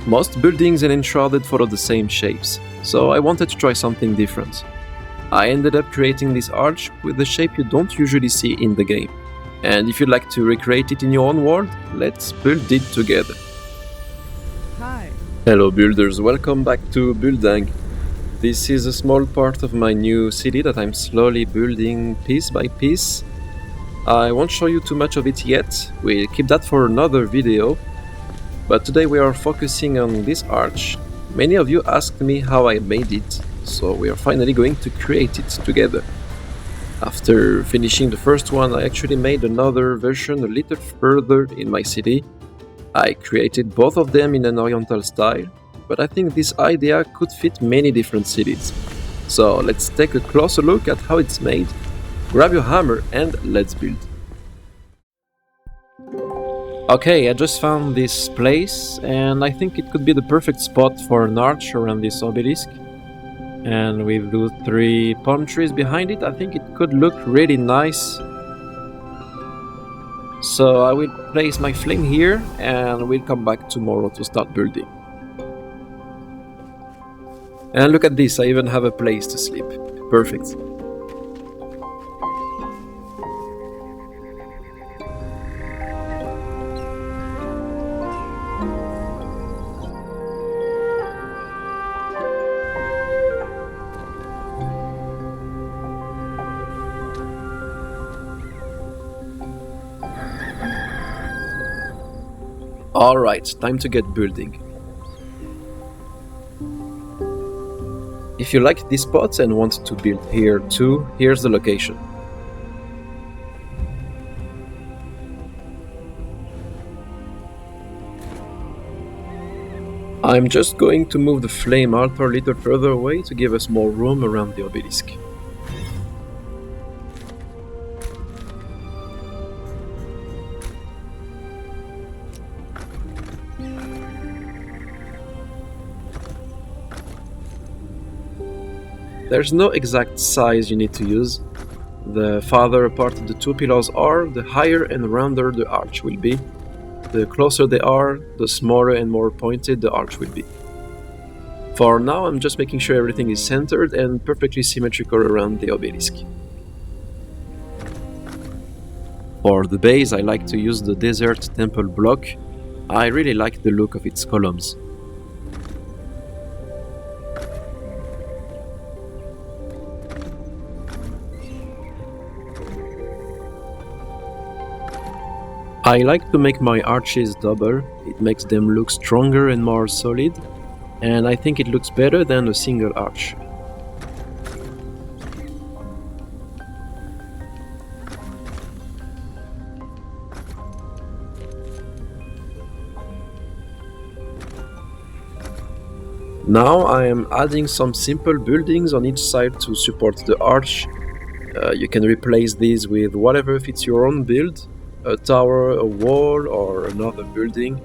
Most buildings in Enshrouded follow the same shapes, so I wanted to try something different. I ended up creating this arch with the shape you don't usually see in the game. And if you'd like to recreate it in your own world, let's build it together. Hi. Hello builders, welcome back to Buildang. This is a small part of my new city that I'm slowly building piece by piece. I won't show you too much of it yet, we'll keep that for another video. But today we are focusing on this arch. Many of you asked me how I made it, so we are finally going to create it together. After finishing the first one, I actually made another version a little further in my city. I created both of them in an oriental style, but I think this idea could fit many different cities. So let's take a closer look at how it's made. Grab your hammer and let's build. Okay, I just found this place and I think it could be the perfect spot for an arch around this obelisk. And with those 3 palm trees behind it, I think it could look really nice. So I will place my flame here and we'll come back tomorrow to start building. And look at this, I even have a place to sleep. Perfect. Alright, time to get building. If you like this spot and want to build here too, here's the location. I'm just going to move the flame altar a little further away to give us more room around the obelisk. There's no exact size you need to use. The farther apart the 2 pillars are, the higher and rounder the arch will be. The closer they are, the smaller and more pointed the arch will be. For now, I'm just making sure everything is centered and perfectly symmetrical around the obelisk. For the base, I like to use the desert temple block. I really like the look of its columns. I like to make my arches double, it makes them look stronger and more solid, and I think it looks better than a single arch. Now I am adding some simple buildings on each side to support the arch. You can replace these with whatever fits your own build. A tower, a wall, or another building.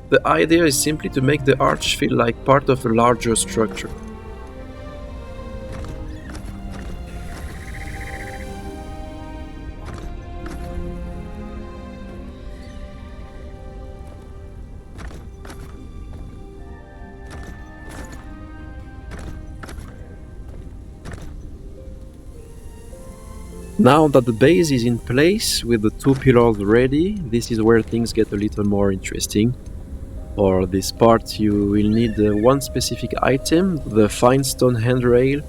The idea is simply to make the arch feel like part of a larger structure. Now that the base is in place with the 2 pillars ready, this is where things get a little more interesting. For this part you will need one specific item, the Fine Stone Handrail.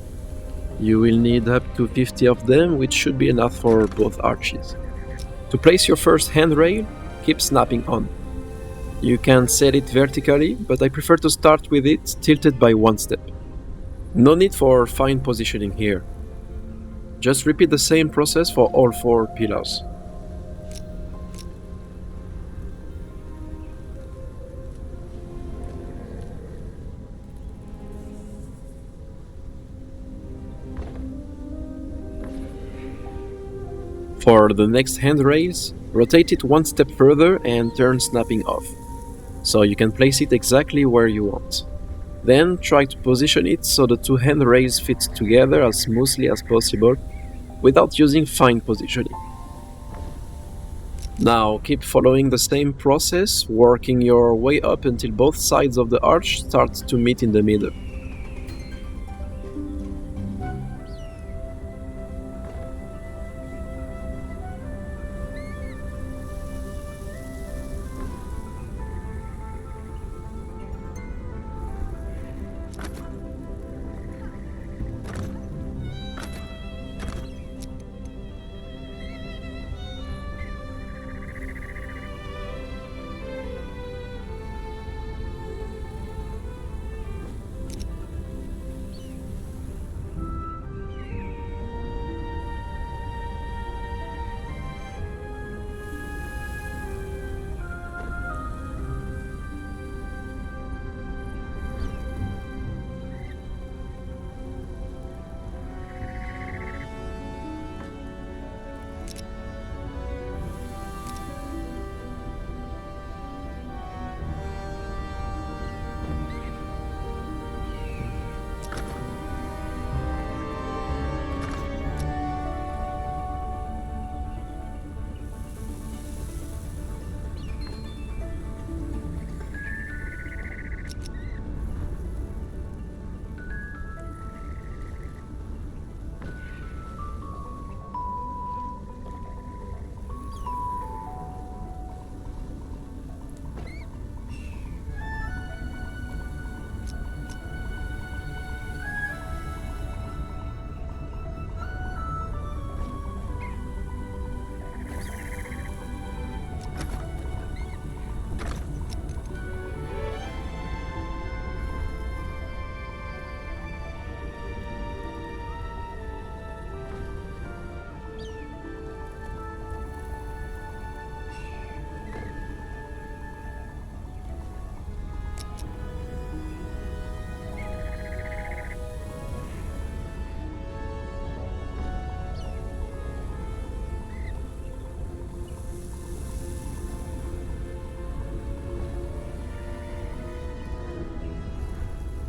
You will need up to 50 of them, which should be enough for both arches. To place your first handrail, keep snapping on. You can set it vertically, but I prefer to start with it tilted by 1 step. No need for fine positioning here. Just repeat the same process for all 4 pillars. For the next handrails, rotate it 1 step further and turn snapping off, so you can place it exactly where you want. Then try to position it so the 2 handrails fit together as smoothly as possible without using fine positioning. Now keep following the same process, working your way up until both sides of the arch start to meet in the middle.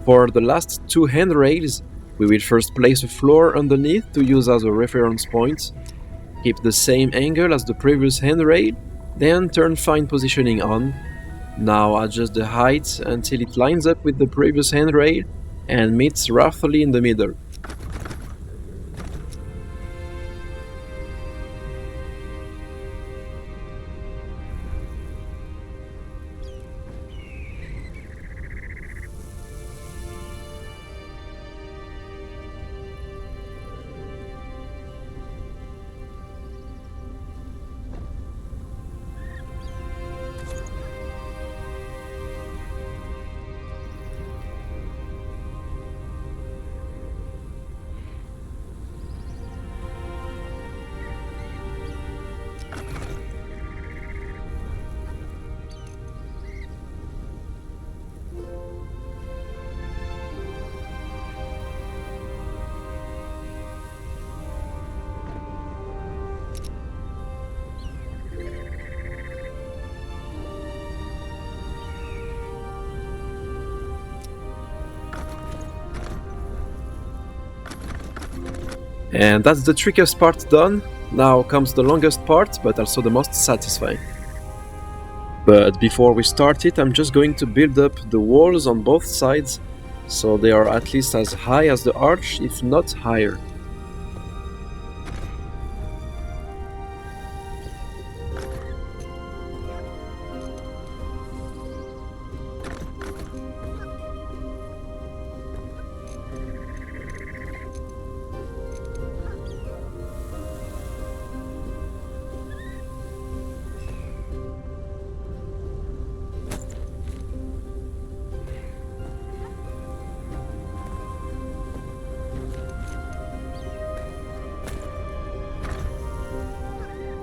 For the last two handrails, we will first place a floor underneath to use as a reference point. Keep the same angle as the previous handrail, then turn fine positioning on. Now adjust the height until it lines up with the previous handrail and meets roughly in the middle. And that's the trickiest part done. Now comes the longest part, but also the most satisfying. But before we start it, I'm just going to build up the walls on both sides, so they are at least as high as the arch, if not higher.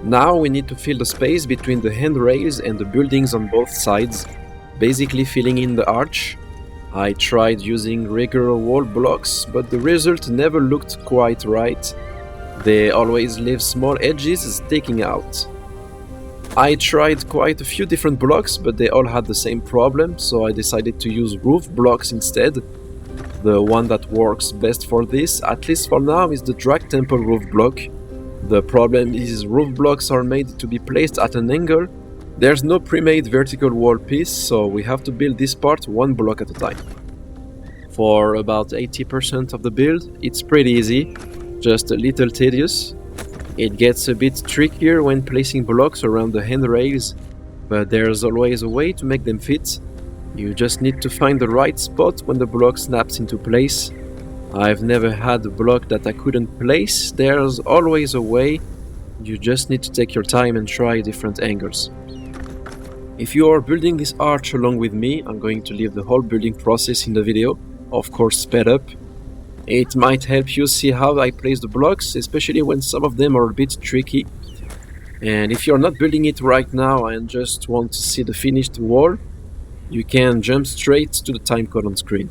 Now we need to fill the space between the handrails and the buildings on both sides, basically filling in the arch. I tried using regular wall blocks, but the result never looked quite right. They always leave small edges sticking out. I tried quite a few different blocks, but they all had the same problem, so I decided to use roof blocks instead. The one that works best for this, at least for now, is the Drag Temple roof block. The problem is roof blocks are made to be placed at an angle. There's no pre-made vertical wall piece, so we have to build this part one block at a time. For about 80% of the build, it's pretty easy, just a little tedious. It gets a bit trickier when placing blocks around the handrails, but there's always a way to make them fit. You just need to find the right spot when the block snaps into place. I've never had a block that I couldn't place. There's always a way. You just need to take your time and try different angles. If you are building this arch along with me, I'm going to leave the whole building process in the video, of course sped up. It might help you see how I place the blocks, especially when some of them are a bit tricky. And if you're not building it right now and just want to see the finished wall, you can jump straight to the timecode on screen.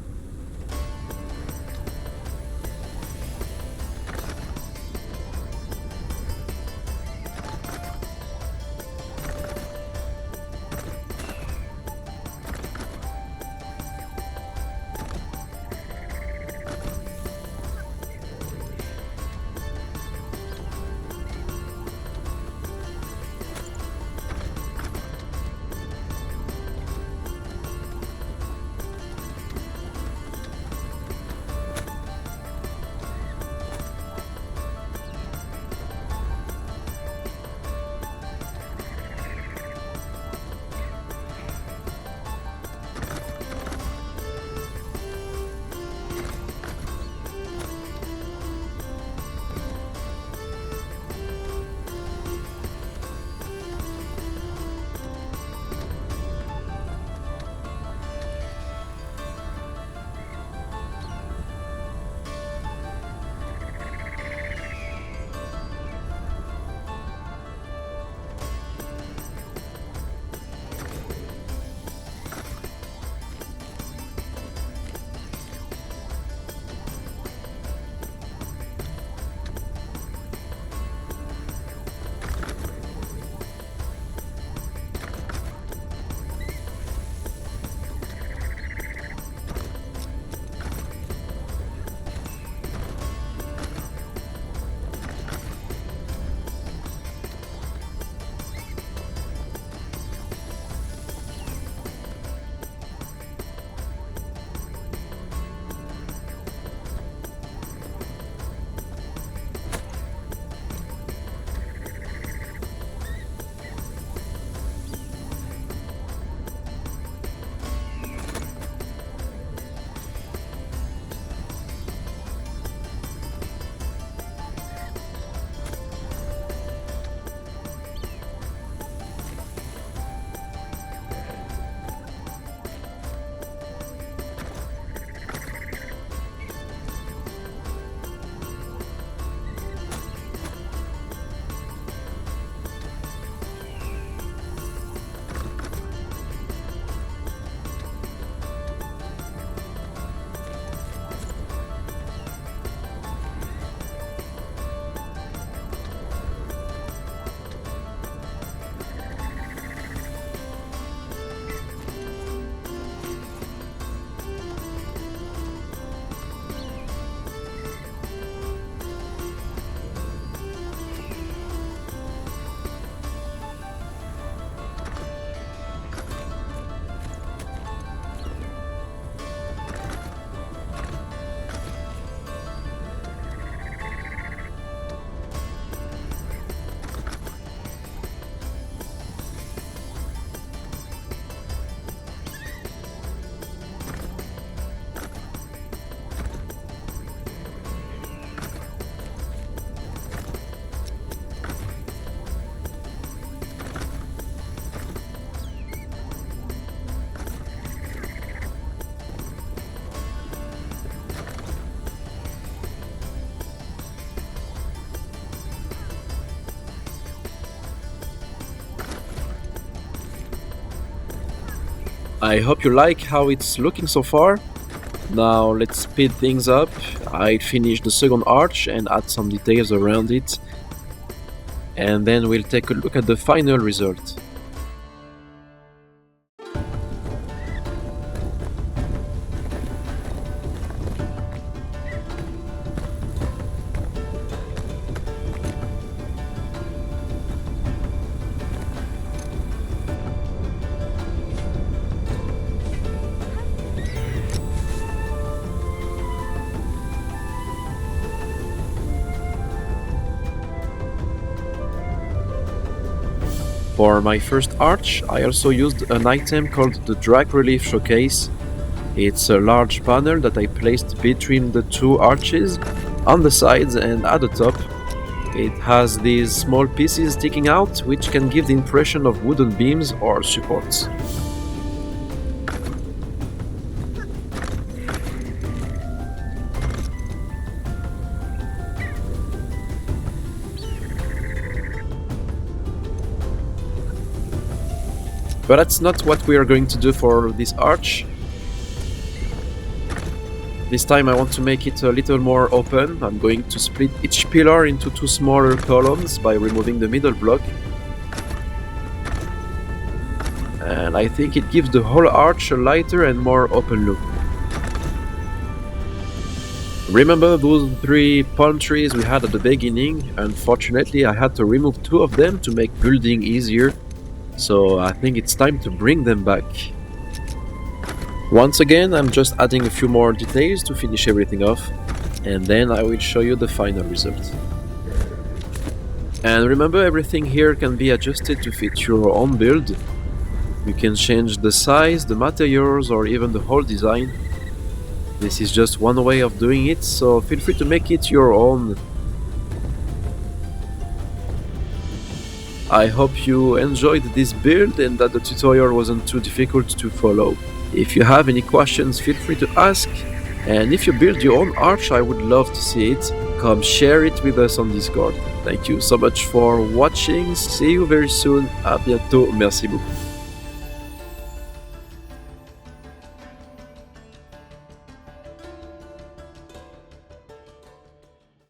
I hope you like how it's looking so far. Now let's speed things up. I finish the second arch and add some details around it. And then we'll take a look at the final result. For my first arch, I also used an item called the Drag Relief Showcase. It's a large panel that I placed between the two arches, on the sides and at the top. It has these small pieces sticking out, which can give the impression of wooden beams or supports. But that's not what we are going to do for this arch. This time I want to make it a little more open. I'm going to split each pillar into two smaller columns by removing the middle block. And I think it gives the whole arch a lighter and more open look. Remember those 3 palm trees we had at the beginning? Unfortunately, I had to remove 2 of them to make building easier. So I think it's time to bring them back. Once again, I'm just adding a few more details to finish everything off, and then I will show you the final result. And remember, everything here can be adjusted to fit your own build. You can change the size, the materials, or even the whole design. This is just one way of doing it, so feel free to make it your own. I hope you enjoyed this build and that the tutorial wasn't too difficult to follow. If you have any questions, feel free to ask. And if you build your own arch, I would love to see it. Come share it with us on Discord. Thank you so much for watching. See you very soon. À bientôt. Merci beaucoup.